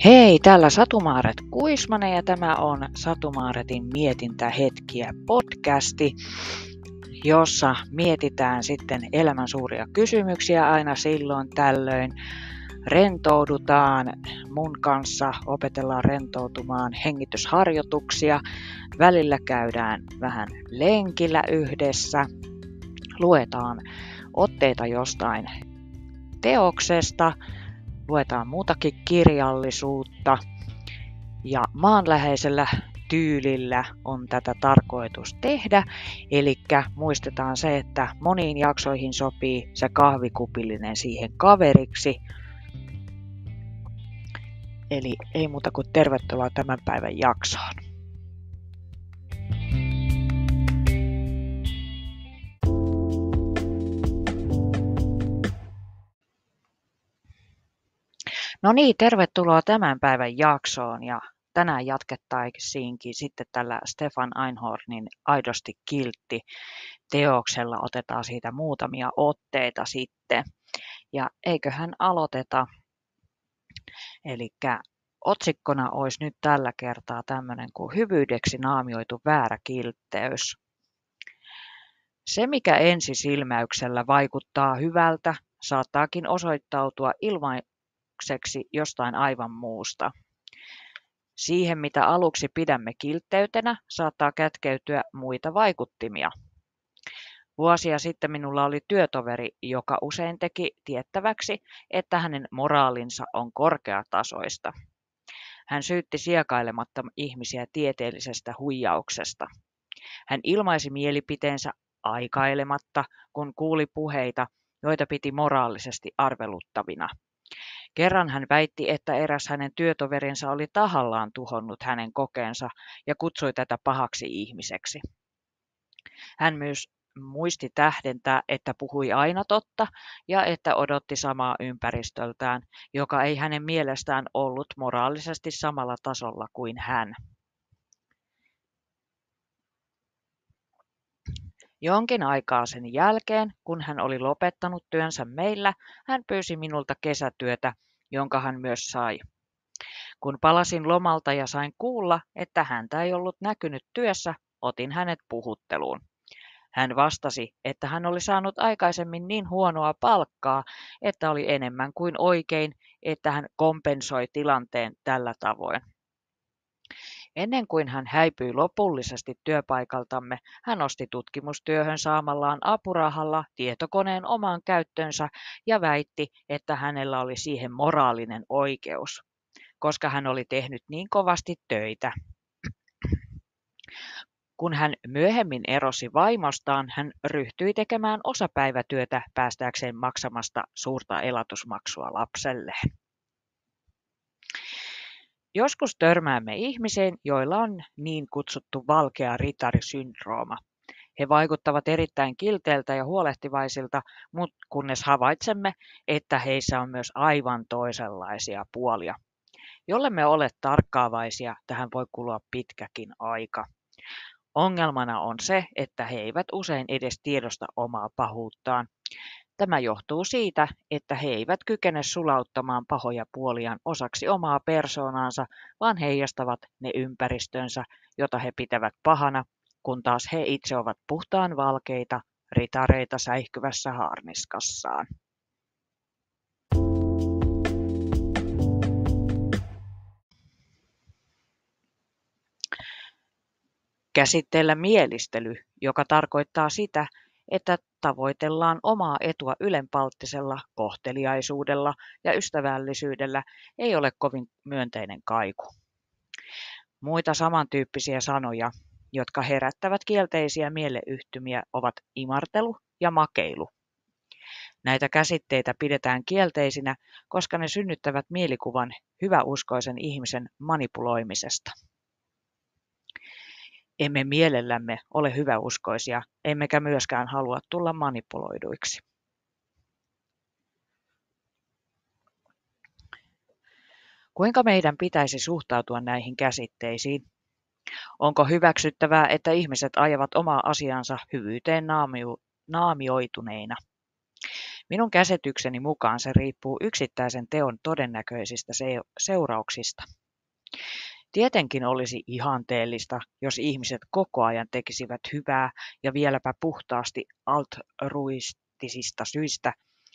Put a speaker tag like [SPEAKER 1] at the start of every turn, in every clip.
[SPEAKER 1] Hei, täällä Satu-Maaret Kuismanen ja tämä on Satu-Maaretin mietintähetkiä podcasti, jossa mietitään sitten elämän suuria kysymyksiä aina silloin tällöin. Rentoudutaan mun kanssa, opetellaan rentoutumaan hengitysharjoituksia, välillä käydään vähän lenkillä yhdessä, luetaan otteita jostain teoksesta, luetaan muutakin kirjallisuutta ja maanläheisellä tyylillä on tätä tarkoitus tehdä. Eli muistetaan se, että moniin jaksoihin sopii se kahvikupillinen siihen kaveriksi. Eli ei muuta kuin tervetuloa tämän päivän jaksoon. No niin, tervetuloa tämän päivän jaksoon ja tänään jatkettaisiinkin sitten tällä Stefan Einhornin Aidosti kiltti teoksella. Otetaan siitä muutamia otteita sitten ja eiköhän aloiteta. Eli otsikkona olisi nyt tällä kertaa tämmöinen kuin hyvyydeksi naamioitu väärä kiltteys. Se, mikä ensisilmäyksellä vaikuttaa hyvältä, saattaakin osoittautua ilmaiseksi jostain aivan muusta. Siihen, mitä aluksi pidämme kiltteytenä, saattaa kätkeytyä muita vaikuttimia. Vuosia sitten minulla oli työtoveri, joka usein teki tiettäväksi, että hänen moraalinsa on korkeatasoista. Hän syytti siekailematta ihmisiä tieteellisestä huijauksesta. Hän ilmaisi mielipiteensä aikailematta, kun kuuli puheita, joita piti moraalisesti arveluttavina. Kerran hän väitti, että eräs hänen työtoverinsa oli tahallaan tuhonnut hänen kokeensa ja kutsui tätä pahaksi ihmiseksi. Hän myös muisti tähdentää, että puhui aina totta ja että odotti samaa ympäristöltään, joka ei hänen mielestään ollut moraalisesti samalla tasolla kuin hän. Jonkin aikaa sen jälkeen, kun hän oli lopettanut työnsä meillä, hän pyysi minulta kesätyötä, jonka hän myös sai. Kun palasin lomalta ja sain kuulla, että häntä ei ollut näkynyt työssä, otin hänet puhutteluun. Hän vastasi, että hän oli saanut aikaisemmin niin huonoa palkkaa, että oli enemmän kuin oikein, että hän kompensoi tilanteen tällä tavoin. Ennen kuin hän häipyi lopullisesti työpaikaltamme, hän osti tutkimustyöhön saamallaan apurahalla tietokoneen omaan käyttöönsä ja väitti, että hänellä oli siihen moraalinen oikeus, koska hän oli tehnyt niin kovasti töitä. Kun hän myöhemmin erosi vaimostaan, hän ryhtyi tekemään osapäivätyötä päästäkseen maksamasta suurta elatusmaksua lapselleen. Joskus törmäämme ihmisiin, joilla on niin kutsuttu valkea ritarisyndrooma. He vaikuttavat erittäin kilteiltä ja huolehtivaisilta, mutta kunnes havaitsemme, että heissä on myös aivan toisenlaisia puolia. Jollemme ole tarkkaavaisia, tähän voi kulua pitkäkin aika. Ongelmana on se, että he eivät usein edes tiedosta omaa pahuuttaan. Tämä johtuu siitä, että he eivät kykene sulauttamaan pahoja puoliaan osaksi omaa persoonaansa, vaan heijastavat ne ympäristönsä, jota he pitävät pahana, kun taas he itse ovat puhtaan valkeita ritareita säihkyvässä haarniskassaan. Käsitteellä mielistely, joka tarkoittaa sitä, että tavoitellaan omaa etua ylenpalttisella kohteliaisuudella ja ystävällisyydellä, ei ole kovin myönteinen kaiku. Muita samantyyppisiä sanoja, jotka herättävät kielteisiä mieleyhtymiä, ovat imartelu ja makeilu. Näitä käsitteitä pidetään kielteisinä, koska ne synnyttävät mielikuvan hyväuskoisen ihmisen manipuloimisesta. Emme mielellämme ole hyväuskoisia, emmekä myöskään halua tulla manipuloiduiksi. Kuinka meidän pitäisi suhtautua näihin käsitteisiin? Onko hyväksyttävää, että ihmiset ajavat omaa asiansa hyvyyteen naamioituneina? Minun käsitykseni mukaan se riippuu yksittäisen teon todennäköisistä seurauksista. Tietenkin olisi ihanteellista, jos ihmiset koko ajan tekisivät hyvää ja vieläpä puhtaasti altruistisista syistä,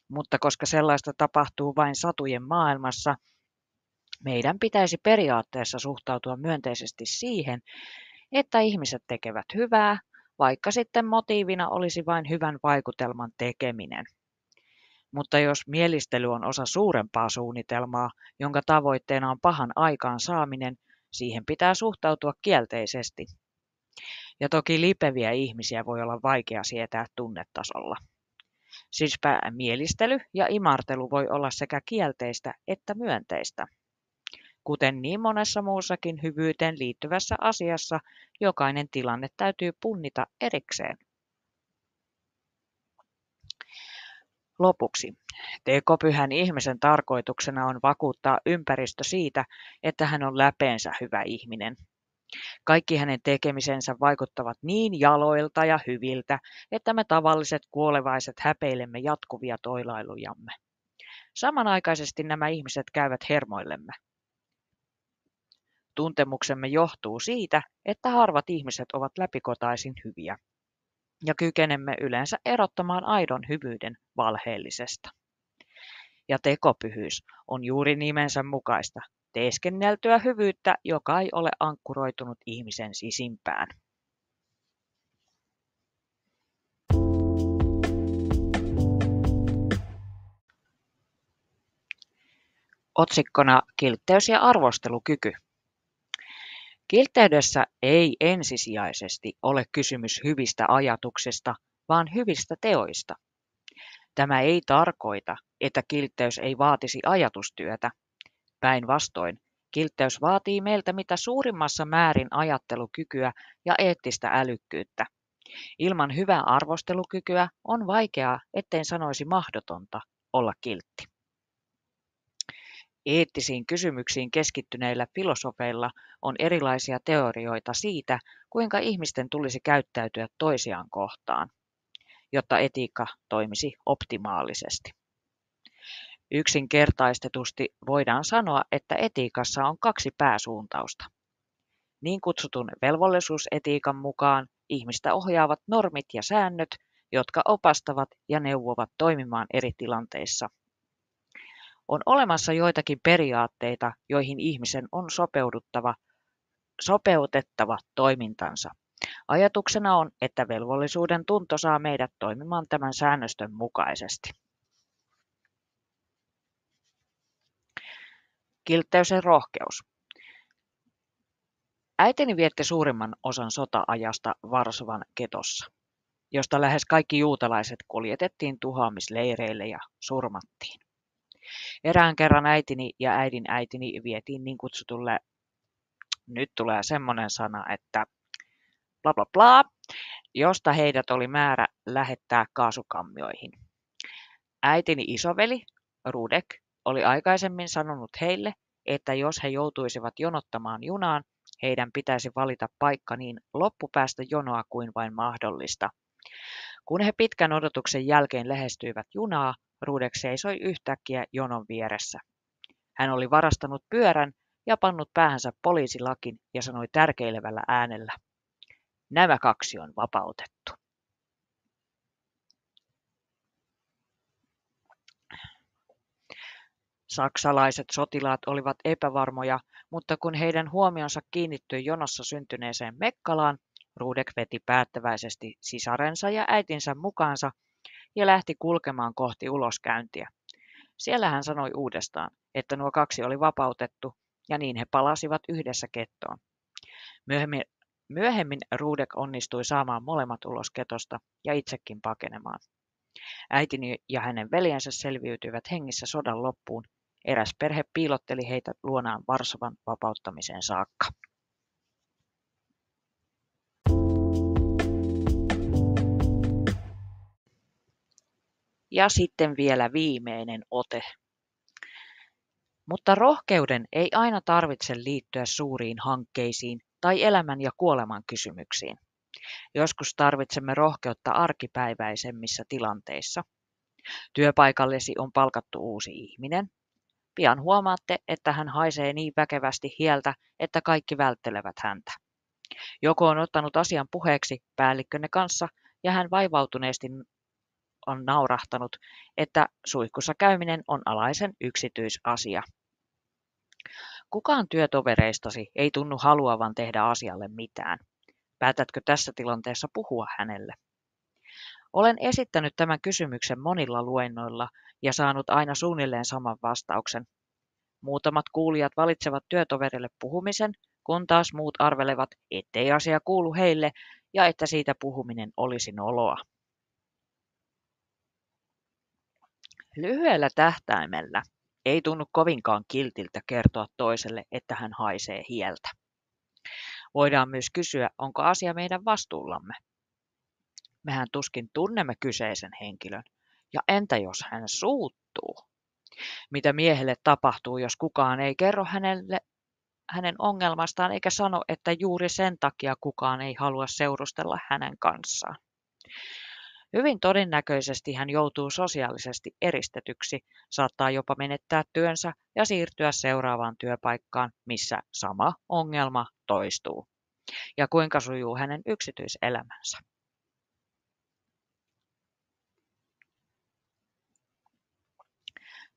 [SPEAKER 1] mutta koska sellaista tapahtuu vain satujen maailmassa, meidän pitäisi periaatteessa suhtautua myönteisesti siihen, että ihmiset tekevät hyvää, vaikka sitten motiivina olisi vain hyvän vaikutelman tekeminen. Mutta jos mielistely on osa suurempaa suunnitelmaa, jonka tavoitteena on pahan aikaan saaminen, siihen pitää suhtautua kielteisesti. Ja toki lipeviä ihmisiä voi olla vaikea sietää tunnetasolla. Siispä mielistely ja imartelu voi olla sekä kielteistä että myönteistä. Kuten niin monessa muussakin hyvyyteen liittyvässä asiassa, jokainen tilanne täytyy punnita erikseen. Lopuksi, tekopyhän ihmisen tarkoituksena on vakuuttaa ympäristö siitä, että hän on läpeensä hyvä ihminen. Kaikki hänen tekemisensä vaikuttavat niin jaloilta ja hyviltä, että me tavalliset kuolevaiset häpeilemme jatkuvia toilailujamme. Samanaikaisesti nämä ihmiset käyvät hermoillemme. Tuntemuksemme johtuu siitä, että harvat ihmiset ovat läpikotaisin hyviä, ja kykenemme yleensä erottamaan aidon hyvyyden valheellisesta. Ja tekopyhyys on juuri nimensä mukaista, teeskenneltyä hyvyyttä, joka ei ole ankkuroitunut ihmisen sisimpään. Otsikkona kiltteys ja arvostelukyky. Kiltteydessä ei ensisijaisesti ole kysymys hyvistä ajatuksista, vaan hyvistä teoista. Tämä ei tarkoita, että kiltteys ei vaatisi ajatustyötä. Päinvastoin, kiltteys vaatii meiltä mitä suurimmassa määrin ajattelukykyä ja eettistä älykkyyttä. Ilman hyvää arvostelukykyä on vaikeaa, etten sanoisi mahdotonta, olla kiltti. Eettisiin kysymyksiin keskittyneillä filosofeilla on erilaisia teorioita siitä, kuinka ihmisten tulisi käyttäytyä toisiaan kohtaan, jotta etiikka toimisi optimaalisesti. Yksinkertaistetusti voidaan sanoa, että etiikassa on kaksi pääsuuntausta. Niin kutsutun velvollisuusetiikan mukaan ihmistä ohjaavat normit ja säännöt, jotka opastavat ja neuvovat toimimaan eri tilanteissa. On olemassa joitakin periaatteita, joihin ihmisen on sopeutettava toimintansa. Ajatuksena on, että velvollisuuden tunto saa meidät toimimaan tämän säännöstön mukaisesti. Kiltteys ja rohkeus. Äitini vietti suurimman osan sota-ajasta Varsovan getossa, josta lähes kaikki juutalaiset kuljetettiin tuhoamisleireille ja surmattiin. Erään kerran äitini ja äidin äitini vietiin niin kutsutulle, nyt tulee semmoinen sana, että bla bla bla, josta heidät oli määrä lähettää kaasukammioihin. Äitini isoveli, Rudek, oli aikaisemmin sanonut heille, että jos he joutuisivat jonottamaan junaan, heidän pitäisi valita paikka niin loppupäästä jonoa kuin vain mahdollista. Kun he pitkän odotuksen jälkeen lähestyivät junaa, Rudek seisoi yhtäkkiä jonon vieressä. Hän oli varastanut pyörän ja pannut päähänsä poliisilakin ja sanoi tärkeilevällä äänellä: "Nämä kaksi on vapautettu." Saksalaiset sotilaat olivat epävarmoja, mutta kun heidän huomionsa kiinnittyi jonossa syntyneeseen Mekkalaan, Rudek veti päättäväisesti sisarensa ja äitinsä mukaansa ja lähti kulkemaan kohti uloskäyntiä. Siellä hän sanoi uudestaan, että nuo kaksi oli vapautettu, ja niin he palasivat yhdessä gettoon. Myöhemmin Rudek onnistui saamaan molemmat ulos getosta ja itsekin pakenemaan. Äitini ja hänen veljensä selviytyivät hengissä sodan loppuun. Eräs perhe piilotteli heitä luonaan Varsovan vapauttamiseen saakka. Ja sitten vielä viimeinen ote. Mutta rohkeuden ei aina tarvitse liittyä suuriin hankkeisiin tai elämän ja kuoleman kysymyksiin. Joskus tarvitsemme rohkeutta arkipäiväisemmissä tilanteissa. Työpaikallesi on palkattu uusi ihminen. Pian huomaatte, että hän haisee niin väkevästi hieltä, että kaikki välttelevät häntä. Joko on ottanut asian puheeksi päällikkönne kanssa ja hän vaivautuneesti on naurahtanut, että suihkussa käyminen on alaisen yksityisasia. Kukaan työtovereistasi ei tunnu haluavan tehdä asialle mitään. Päätätkö tässä tilanteessa puhua hänelle? Olen esittänyt tämän kysymyksen monilla luennoilla ja saanut aina suunnilleen saman vastauksen. Muutamat kuulijat valitsevat työtoverille puhumisen, kun taas muut arvelevat, ettei asia kuulu heille ja että siitä puhuminen olisi noloa. Lyhyellä tähtäimellä ei tunnu kovinkaan kiltiltä kertoa toiselle, että hän haisee hieltä. Voidaan myös kysyä, onko asia meidän vastuullamme. Mehän tuskin tunnemme kyseisen henkilön. Ja entä jos hän suuttuu? Mitä miehelle tapahtuu, jos kukaan ei kerro hänelle hänen ongelmastaan eikä sano, että juuri sen takia kukaan ei halua seurustella hänen kanssaan? Hyvin todennäköisesti hän joutuu sosiaalisesti eristetyksi, saattaa jopa menettää työnsä ja siirtyä seuraavaan työpaikkaan, missä sama ongelma toistuu. Ja kuinka sujuu hänen yksityiselämänsä?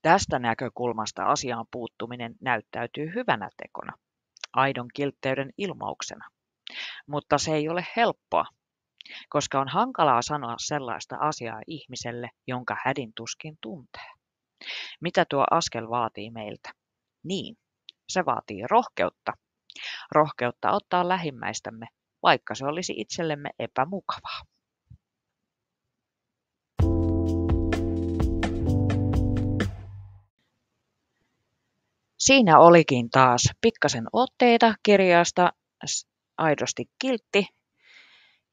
[SPEAKER 1] Tästä näkökulmasta asiaan puuttuminen näyttäytyy hyvänä tekona, aidon kiltteyden ilmauksena. Mutta se ei ole helppoa, koska on hankalaa sanoa sellaista asiaa ihmiselle, jonka hädin tuskin tuntee. Mitä tuo askel vaatii meiltä? Niin, se vaatii rohkeutta. Rohkeutta ottaa lähimmäistämme, vaikka se olisi itsellemme epämukavaa. Siinä olikin taas pikkasen otteita kirjasta Aidosti kiltti.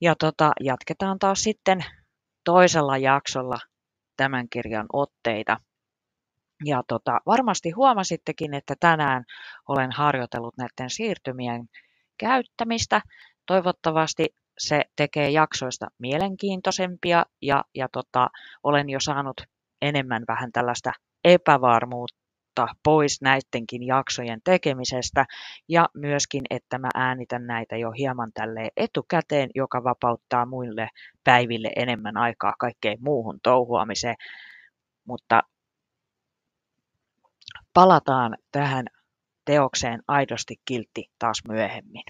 [SPEAKER 1] Ja jatketaan taas sitten toisella jaksolla tämän kirjan otteita. Ja varmasti huomasittekin, että tänään olen harjoitellut näiden siirtymien käyttämistä. Toivottavasti se tekee jaksoista mielenkiintoisempia ja olen jo saanut enemmän vähän tällaista epävarmuutta pois näidenkin jaksojen tekemisestä ja myöskin, että mä äänitän näitä jo hieman tälleen etukäteen, joka vapauttaa muille päiville enemmän aikaa kaikkeen muuhun touhuamiseen. Mutta palataan tähän teokseen Aidosti kiltti taas myöhemmin.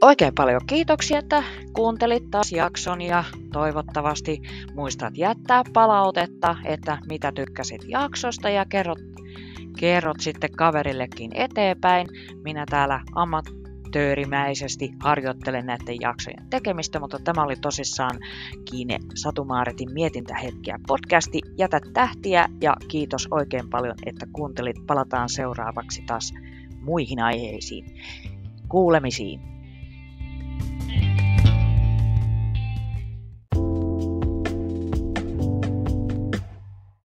[SPEAKER 1] Oikein paljon kiitoksia, että kuuntelit taas jakson ja toivottavasti muistat jättää palautetta, että mitä tykkäsit jaksosta ja kerrot sitten kaverillekin eteenpäin. Minä täällä amatöörimäisesti harjoittelen näiden jaksojen tekemistä, mutta tämä oli tosissaan kiinni Satu Maaretin mietintähetkiä podcasti. Jätä tähtiä ja kiitos oikein paljon, että kuuntelit. Palataan seuraavaksi taas muihin aiheisiin. Kuulemisiin.